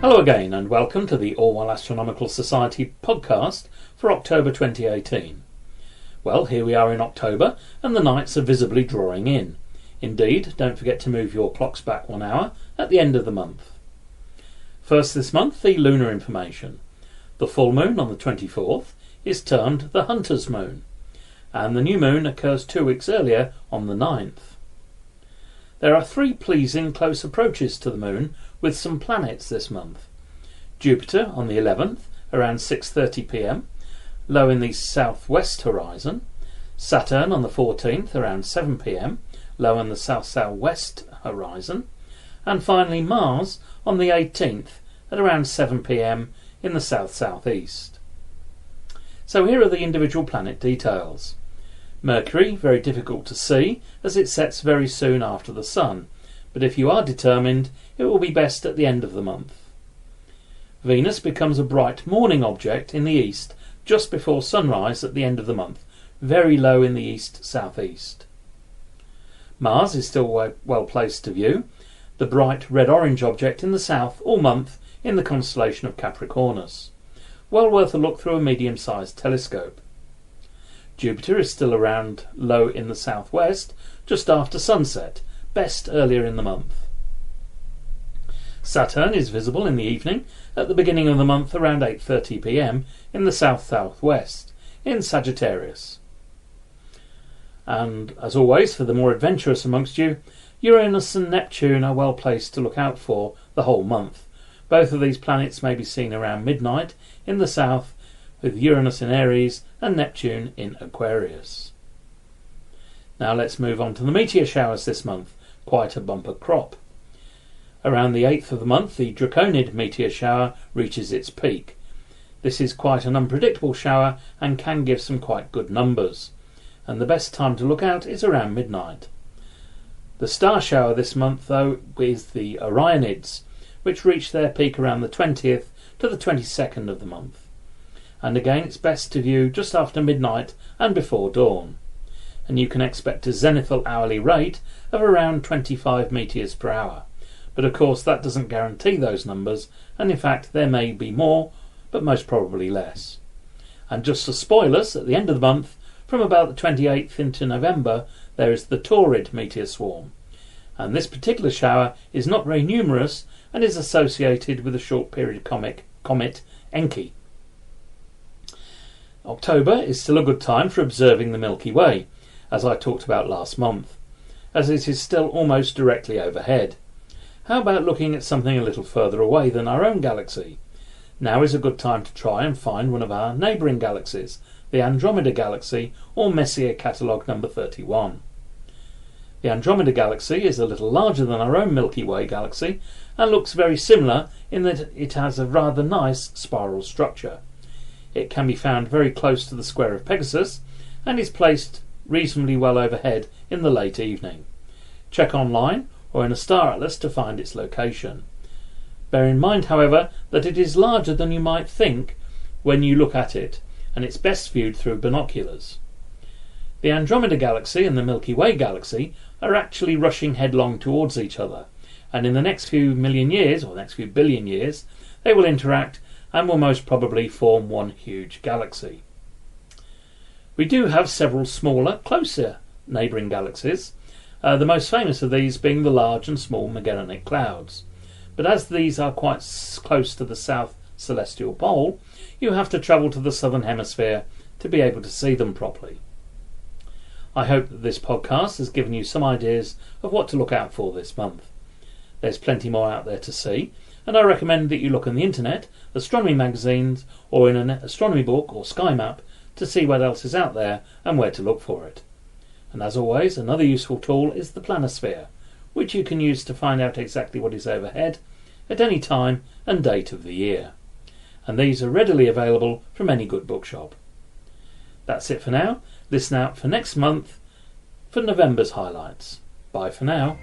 Hello again and welcome to the Orwell Astronomical Society podcast for October 2018. Well, here we are in October and the nights are visibly drawing in. Indeed, don't forget to move your clocks back 1 hour at the end of the month. First this month, the lunar information. The full moon on the 24th is termed the Hunter's Moon, and the new moon occurs 2 weeks earlier on the 9th. There are 3 pleasing close approaches to the moon with some planets this month. Jupiter on the 11th around 6:30 p.m, low in the southwest horizon. Saturn on the 14th around 7 p.m, low in the south-southwest horizon. And finally Mars on the 18th at around 7 p.m. in the south-southeast. So here are the individual planet details. Mercury, very difficult to see as it sets very soon after the Sun, but if you are determined, it will be best at the end of the month. Venus becomes a bright morning object in the east just before sunrise at the end of the month, very low in the east-southeast. Mars is still well placed to view, the bright red-orange object in the south all month in the constellation of Capricornus. Well worth a look through a medium-sized telescope. Jupiter is still around low in the southwest just after sunset, best earlier in the month. Saturn is visible in the evening at the beginning of the month around 8:30 p.m. in the south-southwest, in Sagittarius. And as always, for the more adventurous amongst you, Uranus and Neptune are well placed to look out for the whole month. Both of these planets may be seen around midnight in the south, with Uranus in Aries and Neptune in Aquarius. Now let's move on to the meteor showers this month, quite a bumper crop. Around the 8th of the month, the Draconid meteor shower reaches its peak. This is quite an unpredictable shower and can give some quite good numbers, and the best time to look out is around midnight. The star shower this month, though, is the Orionids, which reach their peak around the 20th to the 22nd of the month. And again, it's best to view just after midnight and before dawn. And you can expect a zenithal hourly rate of around 25 meteors per hour. But of course that doesn't guarantee those numbers, and in fact there may be more, but most probably less. And just for spoilers, at the end of the month, from about the 28th into November, there is the Taurid meteor swarm. And this particular shower is not very numerous and is associated with a short period comet Enki. October is still a good time for observing the Milky Way, as I talked about last month, as it is still almost directly overhead. How about looking at something a little further away than our own galaxy? Now is a good time to try and find one of our neighbouring galaxies, the Andromeda Galaxy, or Messier Catalogue number 31. The Andromeda Galaxy is a little larger than our own Milky Way galaxy and looks very similar in that it has a rather nice spiral structure. It can be found very close to the square of Pegasus and is placed reasonably well overhead in the late evening. Check online or in a star atlas to find its location. Bear in mind, however, that it is larger than you might think when you look at it, and it's best viewed through binoculars. The Andromeda Galaxy and the Milky Way Galaxy are actually rushing headlong towards each other, and in the next few million years, or next few billion years, they will interact and will most probably form one huge galaxy. We do have several smaller, closer neighbouring galaxies, the most famous of these being the Large and Small Magellanic Clouds. But as these are quite close to the South Celestial Pole, you have to travel to the Southern Hemisphere to be able to see them properly. I hope that this podcast has given you some ideas of what to look out for this month. There's plenty more out there to see, and I recommend that you look on the internet, astronomy magazines, or in an astronomy book or sky map to see what else is out there and where to look for it. And as always, another useful tool is the planisphere, which you can use to find out exactly what is overhead at any time and date of the year. And these are readily available from any good bookshop. That's it for now. Listen out for next month for November's highlights. Bye for now.